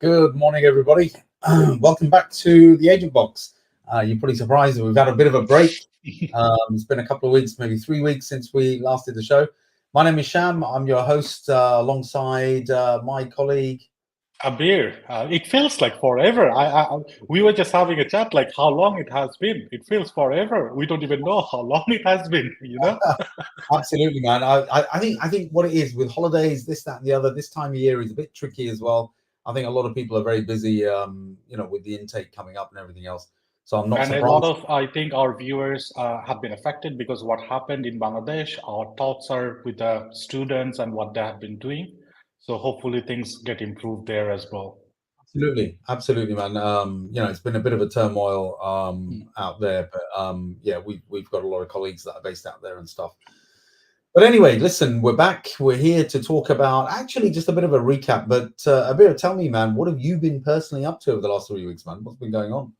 Good morning, everybody. Welcome back to the Agent Box. You're probably surprised that we've had a bit of a break. It's been a couple of weeks, maybe 3 weeks since we last did the show. My name is Sham. I'm your host alongside my colleague. Abir, it feels like forever. We were just having a chat, like how long it has been. It feels forever. We don't even know how long it has been. Absolutely, man. I think what it is with holidays, this, that, and the other, this time of year is a bit tricky as well. I think a lot of people are very busy, with the intake coming up and everything else. So I'm not And a lot surprised. of, I think, our viewers have been affected because what happened in Bangladesh. Our thoughts are with the students and what they have been doing. So hopefully things get improved there as well. Absolutely, man. It's been a bit of a turmoil Mm. out there, but yeah, we've got a lot of colleagues that are based out there and stuff. But anyway, listen, we're back. We're here to talk about actually just a bit of a recap. But Abir, tell me, man, what have you been personally up to over the last 3 weeks, man? What's been going on?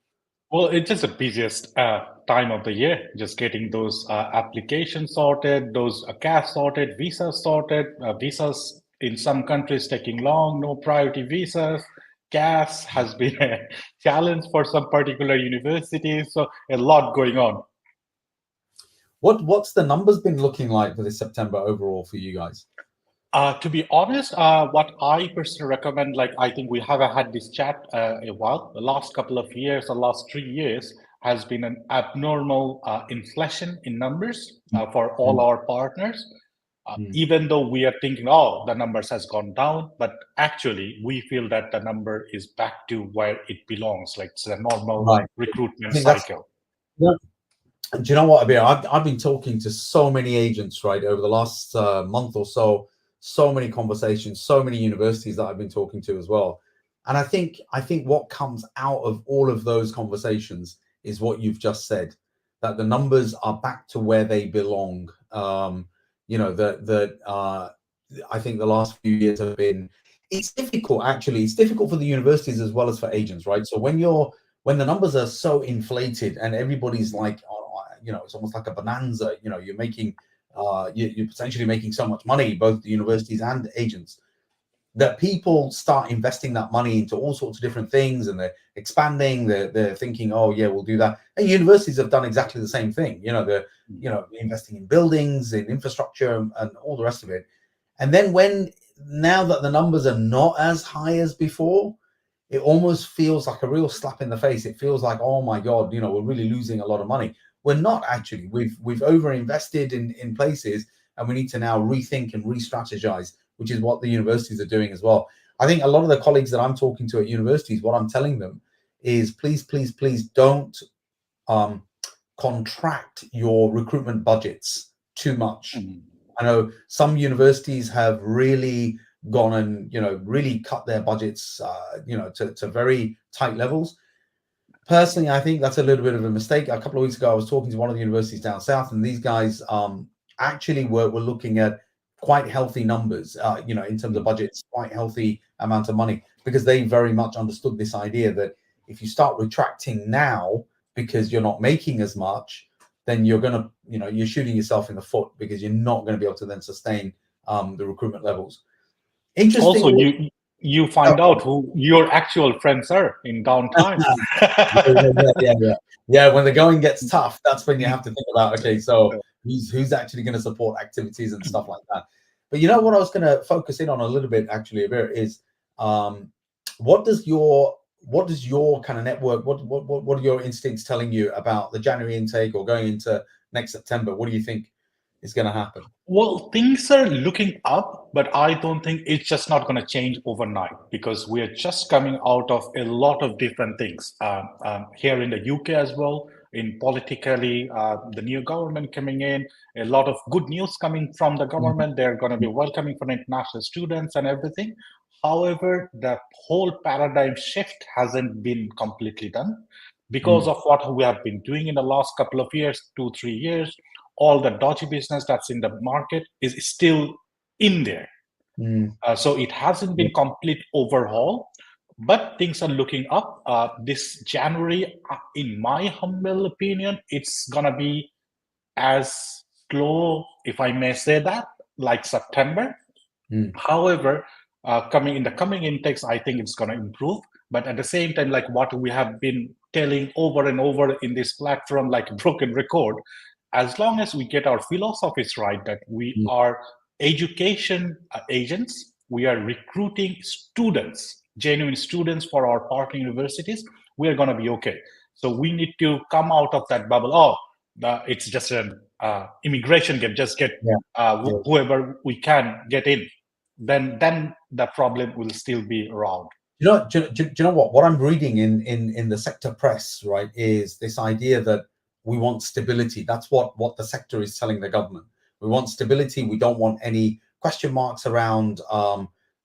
Well, it's just the busiest time of the year, just getting those applications sorted, those CAS sorted, visas sorted, visas in some countries taking long, no priority visas. CAS has been a challenge for some particular universities, so a lot going on. What's the numbers been looking like for this September overall for you guys? To be honest, what I personally recommend, like I think we have had this chat a while. The last couple of years, the last 3 years, has been an abnormal inflation in numbers for all our partners. Even though we are thinking, oh, the numbers has gone down, but actually we feel that the number is back to where it belongs, like it's a normal Right. recruitment I think that's cycle. yeah. Do you know what, Abir? I've been talking to so many agents, right, over the last month or so. So many conversations, so many universities that I've been talking to as well. And I think what comes out of all of those conversations is what you've just said, that the numbers are back to where they belong. I think the last few years have been. It's difficult, actually. It's difficult for the universities as well as for agents, right? So when the numbers are so inflated and everybody's like, it's almost like a bonanza. You're making, you're potentially making so much money, both the universities and agents, that people start investing that money into all sorts of different things, and they're expanding. They're thinking, oh yeah, we'll do that. And universities have done exactly the same thing. They're investing in buildings, in infrastructure, and all the rest of it. And then now that the numbers are not as high as before, it almost feels like a real slap in the face. It feels like, oh my God, we're really losing a lot of money. We're not actually. We've over invested in places, and we need to now rethink and re-strategize, which is what the universities are doing as well. I think a lot of the colleagues that I'm talking to at universities, what I'm telling them is, please, please, please don't contract your recruitment budgets too much. I know some universities have really gone and really cut their budgets to very tight levels. Personally, I think that's a little bit of a mistake. A couple of weeks ago, I was talking to one of the universities down south, and these guys actually were looking at quite healthy numbers, in terms of budgets, quite healthy amount of money, because they very much understood this idea that if you start retracting now because you're not making as much, then you're going to, you're shooting yourself in the foot, because you're not going to be able to then sustain the recruitment levels. Also, Interestingly, you find out who your actual friends are in downtime. yeah. When the going gets tough, that's when you have to think about, okay, so who's actually going to support activities and stuff like that. But what I was going to focus in on a little bit, actually, a bit, is what does your kind of network, what are your instincts telling you about the January intake or going into next September? What do you think is going to happen? Well, things are looking up, but I don't think it's just not going to change overnight, because we are just coming out of a lot of different things here in the UK as well. In politically, the new government coming in, a lot of good news coming from the government. They're going to be welcoming for international students and everything. However, the whole paradigm shift hasn't been completely done because of what we have been doing in the last couple of years, 2-3 years. All the dodgy business that's in the market is still in there. So it hasn't been complete overhaul, but things are looking up. This January, in my humble opinion, it's gonna be as slow, if I may say that, like September. However, coming in the coming intakes, I think it's going to improve. But at the same time, like what we have been telling over and over in this platform, like a broken record, as long as we get our philosophies right, that we are education agents, we are recruiting students, genuine students for our partner universities, we are going to be okay. So we need to come out of that bubble. Oh, it's just an immigration game. Just get whoever we can get in. Then the problem will still be around. Do you know what I'm reading in the sector press, right, is this idea that we want stability. That's what the sector is telling the government. We want stability. We don't want any question marks around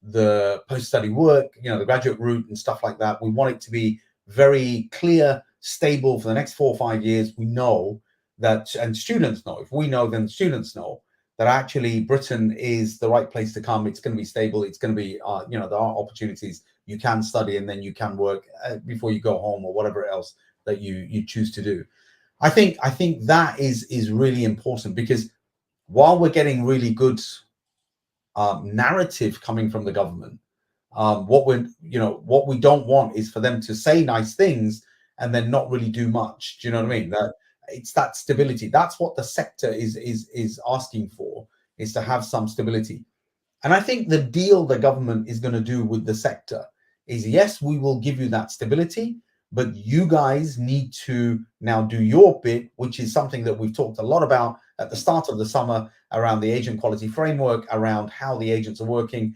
the post-study work, the graduate route and stuff like that. We want it to be very clear, stable for the next 4 or 5 years. We know that, and students know. If we know, then students know that actually Britain is the right place to come. It's going to be stable. It's going to be, there are opportunities. You can study and then you can work before you go home or whatever else that you choose to do. I think that is really important, because while we're getting really good narrative coming from the government, what we don't want is for them to say nice things and then not really do much. Do you know what I mean? That it's that stability. That's what the sector is asking for, is to have some stability. And I think the deal the government is going to do with the sector is, yes, we will give you that stability, but you guys need to now do your bit, which is something that we've talked a lot about at the start of the summer around the agent quality framework, around how the agents are working.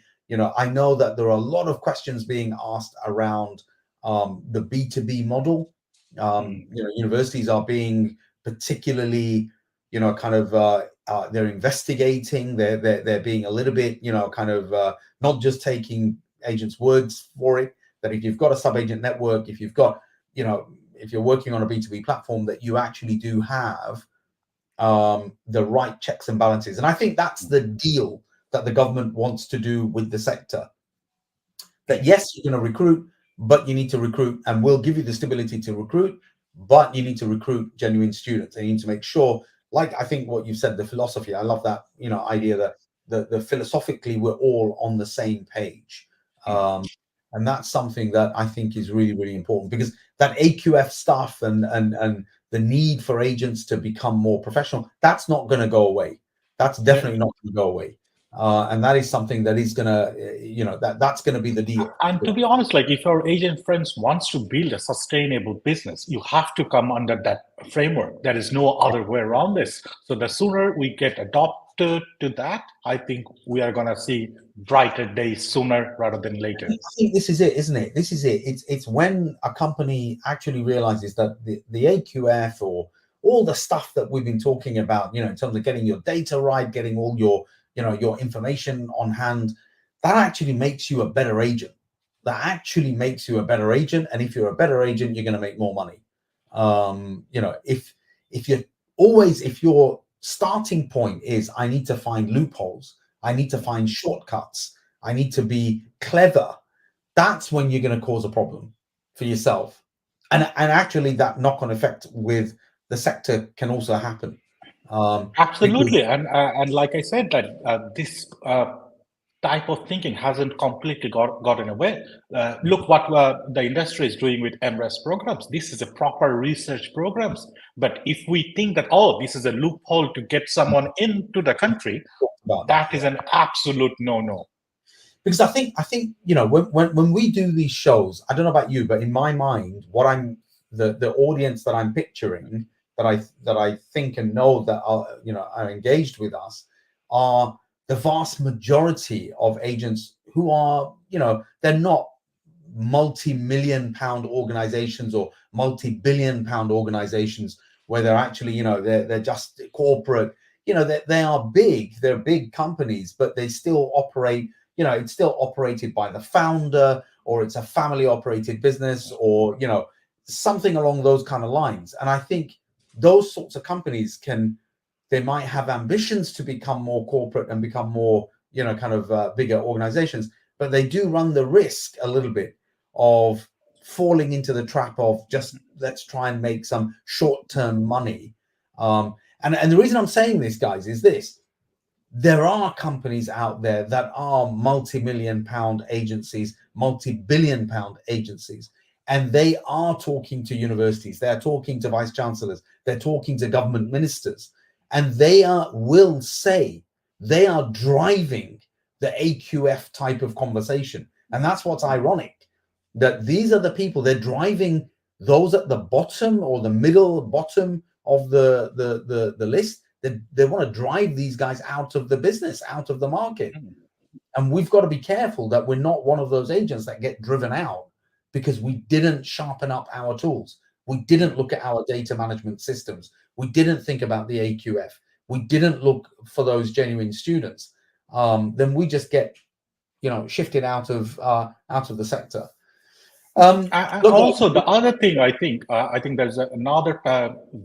I know that there are a lot of questions being asked around the B2B model. Universities are being particularly, they're investigating. They're being a little bit, not just taking agents' words for it. That if you've got a sub-agent network, if you've got, if you're working on a B2B platform, that you actually do have the right checks and balances. And I think that's the deal that the government wants to do with the sector. That yes, you're going to recruit, but you need to recruit, and we'll give you the stability to recruit, but you need to recruit genuine students. And you need to make sure, like I think what you've said, the philosophy, I love that, idea that the philosophically we're all on the same page. And that's something that I think is really, really important, because that AQF stuff and the need for agents to become more professional, that's not going to go away. That's definitely not going to go away. And that is something that is going to, that's going to be the deal. And to be honest, like if your agent friends wants to build a sustainable business, you have to come under that framework. There is no other way around this. So the sooner we get adopted to that, I think we are going to see brighter days sooner rather than later. I think this is it, isn't it? This is it. It's when a company actually realizes that the AQF, or all the stuff that we've been talking about, in terms of getting your data right, getting all your your information on hand, that actually makes you a better agent. That actually makes you a better agent. And if you're a better agent, you're going to make more money. If your starting point is, I need to find loopholes, I need to find shortcuts, I need to be clever, that's when you're going to cause a problem for yourself. And actually that knock-on effect with the sector can also happen. Absolutely. And like I said, that this type of thinking hasn't completely gotten away. Look what the industry is doing with MRES programs. This is a proper research programs. But if we think that, oh, this is a loophole to get someone into the country, that is an absolute no-no. Because I think when we do these shows, I don't know about you, but in my mind, what I'm the audience that I'm picturing, that I think and know that are engaged with us, are the vast majority of agents who are, they're not multi-million pound organizations or multi-billion-pound organizations where they're actually, they're just corporate. They are big. They're big companies, but they still operate. It's still operated by the founder, or it's a family operated business, or, something along those kind of lines. And I think those sorts of companies they might have ambitions to become more corporate and become more, bigger organizations, but they do run the risk a little bit of falling into the trap of just, let's try and make some short-term money. And the reason I'm saying this, guys, is this. there are companies out there that are multi-million-pound agencies, multi-billion-pound agencies, and they are talking to universities, they're talking to vice chancellors, they're talking to government ministers, and will say they are driving the AQF type of conversation. And that's what's ironic, that these are the people, they're driving those at the bottom or the middle bottom of the list. They want to drive these guys out of the business, out of the market. And we've got to be careful that we're not one of those agents that get driven out because we didn't sharpen up our tools. We didn't look at our data management systems. We didn't think about the AQF. We didn't look for those genuine students. Then we just get, shifted out of the sector. And also, the other thing I think there's another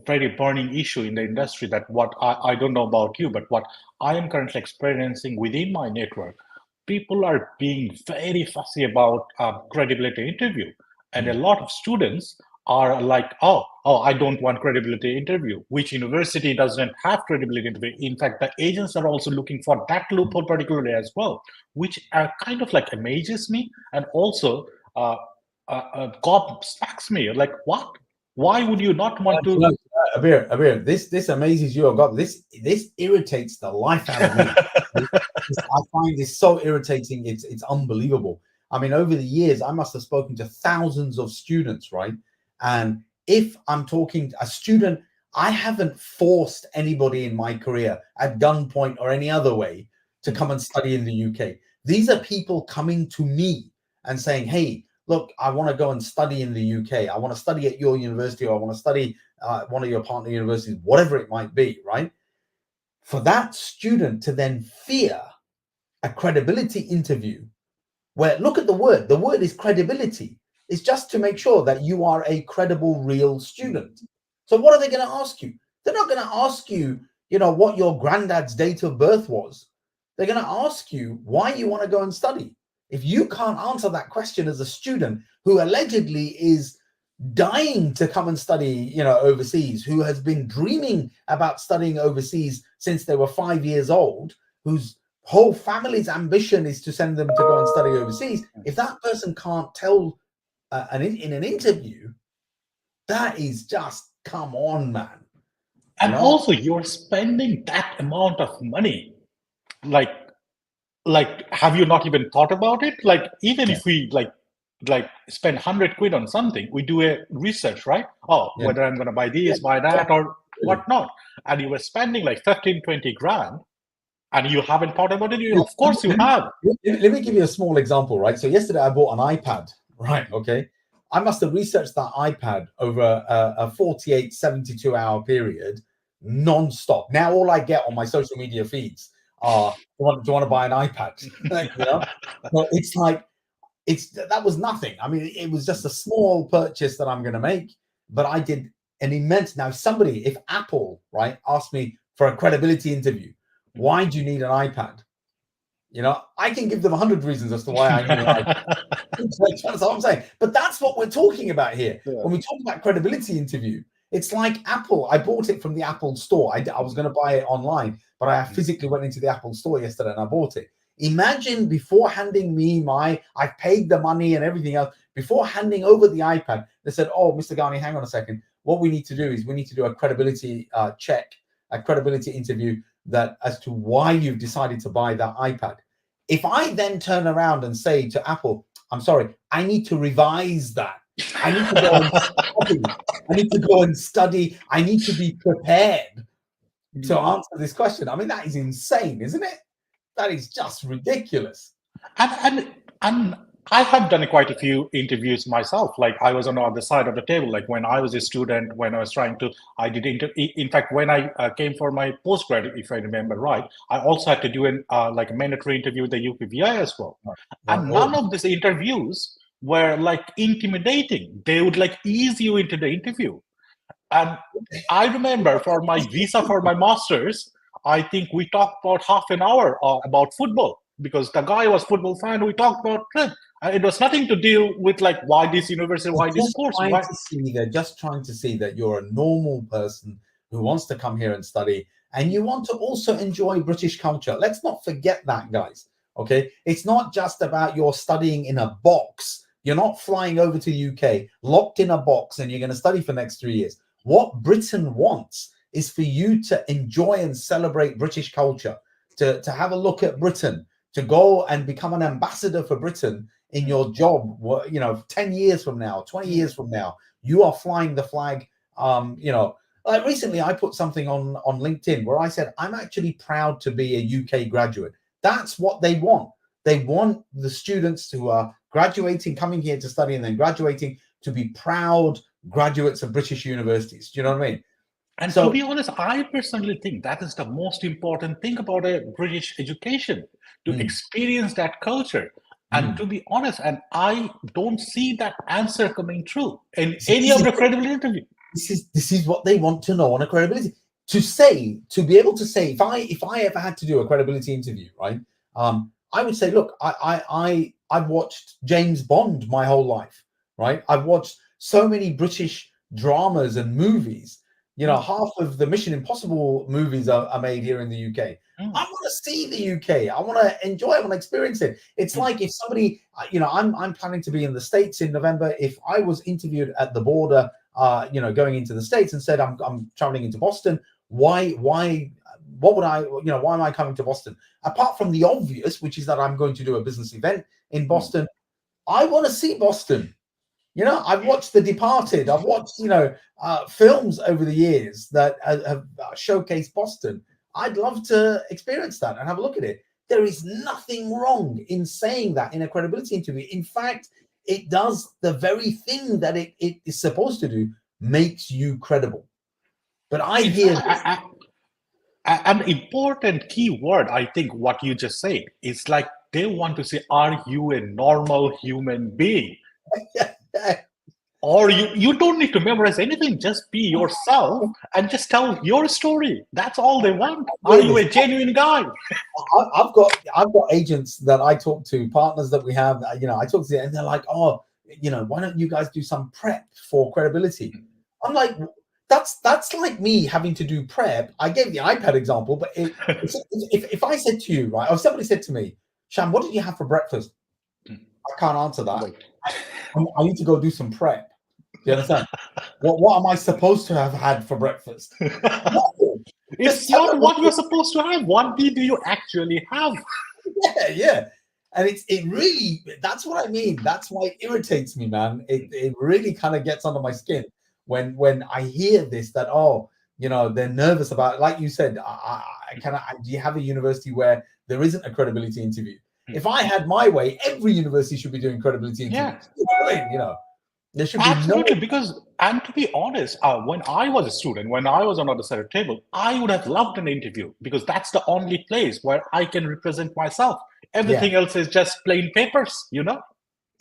very burning issue in the industry, that what I don't know about you, but what I am currently experiencing within my network, people are being very fussy about credibility interview, and a lot of students are like, oh, I don't want credibility interview. Which university doesn't have credibility interview? In fact, the agents are also looking for that loophole particularly as well, which kind of like amazes me, and also gobsmacks me. Like, what? Why would you not want to? Abir, this amazes you. This irritates the life out of me. I find this so irritating. It's unbelievable. I mean, over the years, I must have spoken to thousands of students, right? And if I'm talking to a student, I haven't forced anybody in my career at gunpoint or any other way to come and study in the UK. These are people coming to me and saying, hey, look, I want to go and study in the UK. I want to study at your university, or I want to study one of your partner universities, whatever it might be, right? For that student to then fear a credibility interview, where, look at the word is credibility. It's just to make sure that you are a credible, real student. So what are they going to ask you? They're not going to ask you, what your granddad's date of birth was. They're going to ask you why you want to go and study. If you can't answer that question as a student who allegedly is dying to come and study, overseas, who has been dreaming about studying overseas since they were 5 years old, whose whole family's ambition is to send them to go and study overseas, if that person can't tell in an interview, that is just, come on, man. And also, you're spending that amount of money. Like, have you not even thought about it? Like, even if we like spend 100 quid on something, we do a research, right? Whether I'm going to buy this, buy that, or whatnot. And you were spending like 15, 20 grand, and you haven't thought about it. Of course you have. Let me give you a small example, right? So yesterday I bought an iPad, right? Okay. I must have researched that iPad over a 48, 72-hour period, non-stop. Now all I get on my social media feeds are, do you want to buy an iPad? Well, it's like, that was nothing. I mean, it was just a small purchase that I'm going to make, but I did an immense. Now, if Apple, right, asked me for a credibility interview, why do you need an iPad? I can give them 100 reasons as to why I need an iPad. That's what I'm saying. But that's what we're talking about here. Yeah. When we talk about credibility interview, it's like Apple. I bought it from the Apple store. I was going to buy it online, but I physically went into the Apple store yesterday and I bought it. Imagine, before handing me I paid the money and everything else, before handing over the iPad, they said, oh, Mr. Ghani, hang on a second. What we need to do is we need to do a credibility check, a credibility interview as to why you've decided to buy that iPad. If I then turn around and say to Apple, I'm sorry, I need to revise that. I need to go and study. I need to go and study. I need to be prepared to answer this question. I mean, that is insane, isn't it? That is just ridiculous. And I have done quite a few interviews myself. Like, I was on the other side of the table. Like, when I was a student, when I was I did in fact, when I came for my postgrad, if I remember right, I also had to do a mandatory interview with the UPVI as well. And none of these interviews were like intimidating. They would like ease you into the interview. And I remember for my visa for my master's, I think we talked about half an hour about football, because the guy was football fan. We talked about it. It was nothing to do with like why this university, why this course. They're just trying to see that you're a normal person who wants to come here and study, and you want to also enjoy British culture. Let's not forget that, guys. Okay, it's not just about you're studying in a box. You're not flying over to UK, locked in a box, and you're going to study for the next 3 years. What Britain wants is for you to enjoy and celebrate British culture, to have a look at Britain, to go and become an ambassador for Britain in your job. 10 years from now, 20 years from now, you are flying the flag. Like recently I put something on LinkedIn where I said, I'm actually proud to be a UK graduate. That's what they want. They want the students who are graduating, coming here to study and then graduating, to be proud graduates of British universities. Do you know what I mean? And to be honest, I personally think that is the most important thing about a British education, to experience that culture. And to be honest, and I don't see that answer coming true in any of the credibility interview. This is what they want to know on a credibility. To be able to say, if I ever had to do a credibility interview, right? I would say, look, I've watched James Bond my whole life, right? I've watched so many British dramas and movies. Half of the Mission Impossible movies are made here in the UK. I want to see the UK. I want to enjoy it. I want to experience it. It's like if somebody, I'm planning to be in the States in November. If I was interviewed at the border, going into the States and said, I'm traveling into Boston, why am I coming to Boston? Apart from the obvious, which is that I'm going to do a business event in Boston, I want to see Boston. I've watched The Departed. I've watched, films over the years that have showcased Boston. I'd love to experience that and have a look at it. There is nothing wrong in saying that in a credibility interview. In fact, it does the very thing that it is supposed to do, makes you credible. But I hear an important key word, I think, what you just said is like they want to say, are you a normal human being? Or you don't need to memorize anything. Just be yourself and just tell your story. That's all they want. Are you a genuine guy? I've got agents that I talk to, partners that we have. I talk to them and they're like, oh, why don't you guys do some prep for credibility? I'm like, that's like me having to do prep. I gave the iPad example, but if I said to you, right, or somebody said to me, Sham, what did you have for breakfast? I can't answer that. I need to go do some prep. Do you understand? What am I supposed to have had for breakfast? It's not what you're supposed to have. What did you actually have? Yeah. And it really, that's what I mean. That's why it irritates me, man. It really kind of gets under my skin when I hear this, that, they're nervous about it. Like you said, do you have a university where there isn't a credibility interview? If I had my way, every university should be doing credibility interviews. Yeah. There should be absolutely, because, and to be honest, when I was a student, when I was on the other side of the table, I would have loved an interview because that's the only place where I can represent myself. Everything else is just plain papers,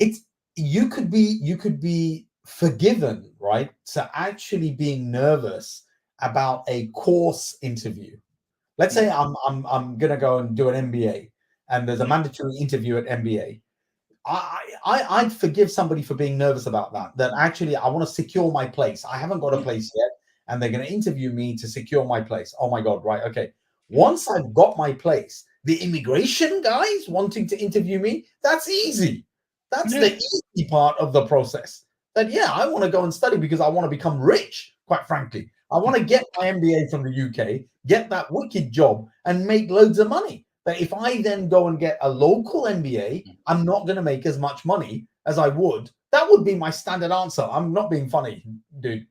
It's you could be forgiven, right, to actually being nervous about a course interview. Let's say I'm gonna go and do an MBA, and there's a mandatory interview at MBA. I'd forgive somebody for being nervous about that. That actually I want to secure my place. I haven't got a place yet, and they're going to interview me to secure my place. Oh my God, right? Okay. Once I've got my place, the immigration guys wanting to interview me, that's easy. That's the easy part of the process. That I want to go and study because I want to become rich, quite frankly. I want to get my MBA from the UK, get that wicked job, and make loads of money. But if I then go and get a local MBA, I'm not going to make as much money as I would. That would be my standard answer. I'm not being funny, dude.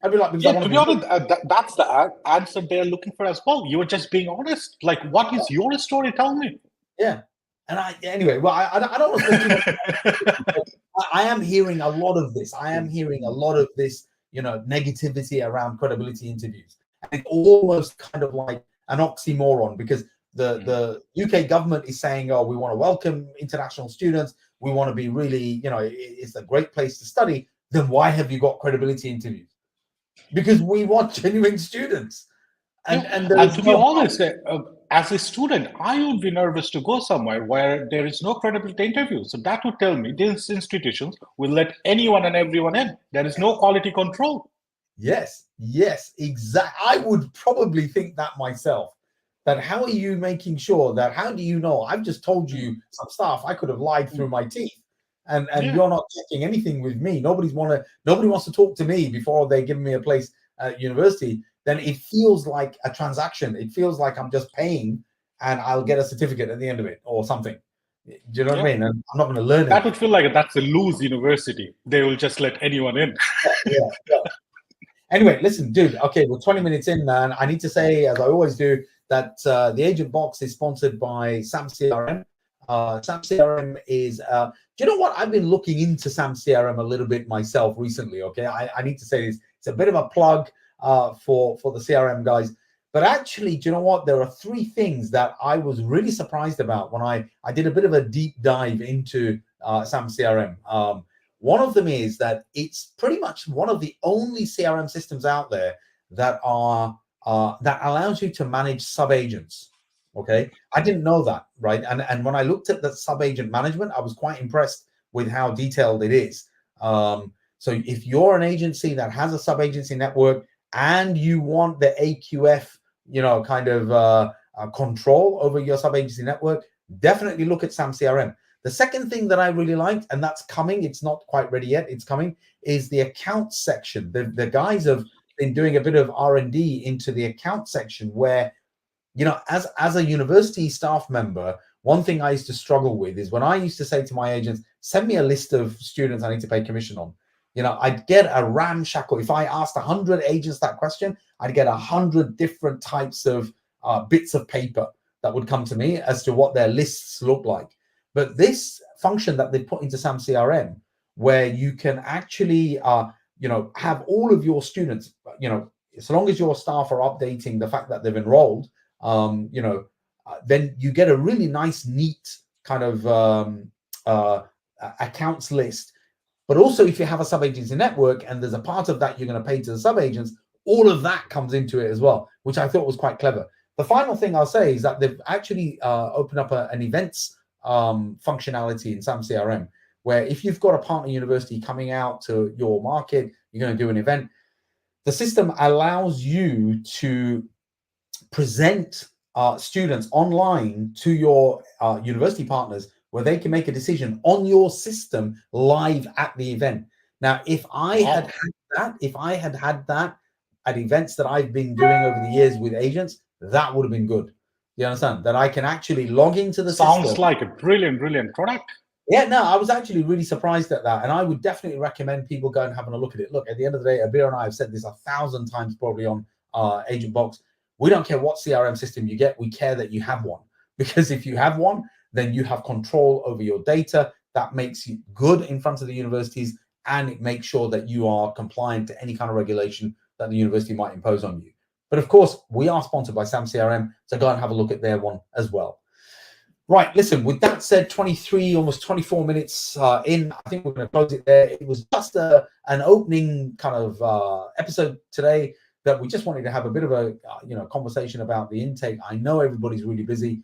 I'd be like, to be honest, that's the answer they're looking for as well. You were just being honest. Like, what is your story? Tell me. Yeah. And I don't want to say too much. I am hearing a lot of this. I am hearing a lot of this, negativity around credibility interviews. And it's almost kind of like an oxymoron because the UK government is saying, oh, we want to welcome international students. We want to be really, it's a great place to study. Then why have you got credibility interviews? Because we want genuine students. And to be honest, as a student, I would be nervous to go somewhere where there is no credibility interview. So that would tell me these institutions will let anyone and everyone in. There is no quality control. Yes, exactly. I would probably think that myself. That how are you making sure that, how do you know? I've just told you some stuff. I could have lied through my teeth, and Yeah. you're not checking anything with me. Nobody wants to talk to me before they give me a place at university. Then it feels like a transaction. It feels like I'm just paying and I'll get a certificate at the end of it or something. Do you know what I mean? And I'm not going to learn That anything. would feel like that's a loose university. They will just let anyone in. Yeah. Anyway, listen, dude. Okay, we're 20 minutes in, man. I need to say, as I always do, that the Agent Box is sponsored by Sam CRM. Sam CRM is, do you know what? I've been looking into Sam CRM a little bit myself recently. Okay, I need to say this. It's a bit of a plug for the CRM guys. But actually, do you know what? There are 3 things that I was really surprised about when I did a bit of a deep dive into Sam CRM. One of them is that it's pretty much one of the only CRM systems out there that are that allows you to manage sub-agents. Okay, I didn't know that, right? And when I looked at the sub-agent management, I was quite impressed with how detailed it is. So if you're an agency that has a sub-agency network and you want the AQF, kind of control over your sub-agency network, definitely look at Sam CRM. The second thing that I really liked, and that's coming, it's not quite ready yet, it's coming, is the account section. The guys have been doing a bit of R&D into the account section where, as a university staff member, one thing I used to struggle with is when I used to say to my agents, send me a list of students I need to pay commission on. I'd get a ramshackle. If I asked 100 agents that question, I'd get 100 different types of bits of paper that would come to me as to what their lists look like. But this function that they put into Sam CRM, where you can actually, have all of your students, as long as your staff are updating the fact that they've enrolled, then you get a really nice, neat kind of accounts list. But also, if you have a sub-agency network and there's a part of that you're going to pay to the sub-agents, all of that comes into it as well, which I thought was quite clever. The final thing I'll say is that they've actually opened up an events functionality in Sam CRM, where if you've got a partner university coming out to your market, you're going to do an event, the system allows you to present students online to your university partners, where they can make a decision on your system live at the event. Now, if I had had that at events that I've been doing over the years with agents, that would have been good. You understand? That I can actually log into the Sounds system. like a brilliant product. Yeah, no, I was actually really surprised at that. And I would definitely recommend people go and having a look at it. Look, at the end of the day, Abir and I have said this 1,000 times probably on Agent Box. We don't care what CRM system you get. We care that you have one. Because if you have one, then you have control over your data. That makes you good in front of the universities, and it makes sure that you are compliant to any kind of regulation that the university might impose on you. But of course, we are sponsored by Sam CRM, so go and have a look at their one as well. Right, listen, with that said, 23, almost 24 minutes in, I think we're going to close it there. It was just an opening kind of episode today that we just wanted to have a bit of a conversation about the intake. I know everybody's really busy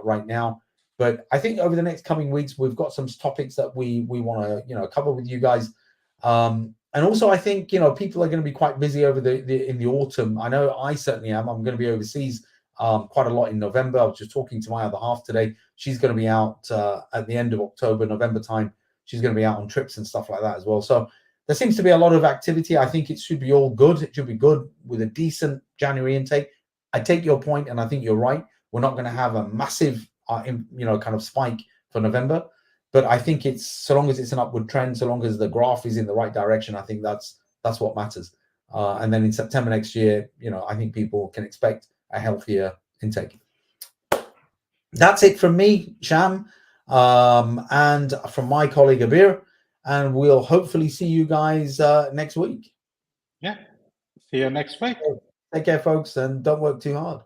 right now, but I think over the next coming weeks, we've got some topics that we want to cover with you guys. And also, I think people are going to be quite busy over in the autumn. I know I certainly am. I'm going to be overseas quite a lot in November. I was just talking to my other half today. She's going to be out at the end of October, November time. She's going to be out on trips and stuff like that as well. So there seems to be a lot of activity. I think it should be all good. It should be good with a decent January intake. I take your point, and I think you're right. We're not going to have a massive, kind of spike for November. But I think it's, so long as it's an upward trend, so long as the graph is in the right direction, I think that's what matters. And then in September next year, I think people can expect a healthier intake. That's it from me, Sham, and from my colleague Abir, and we'll hopefully see you guys next week. Yeah, see you next week. Take care, folks, and don't work too hard.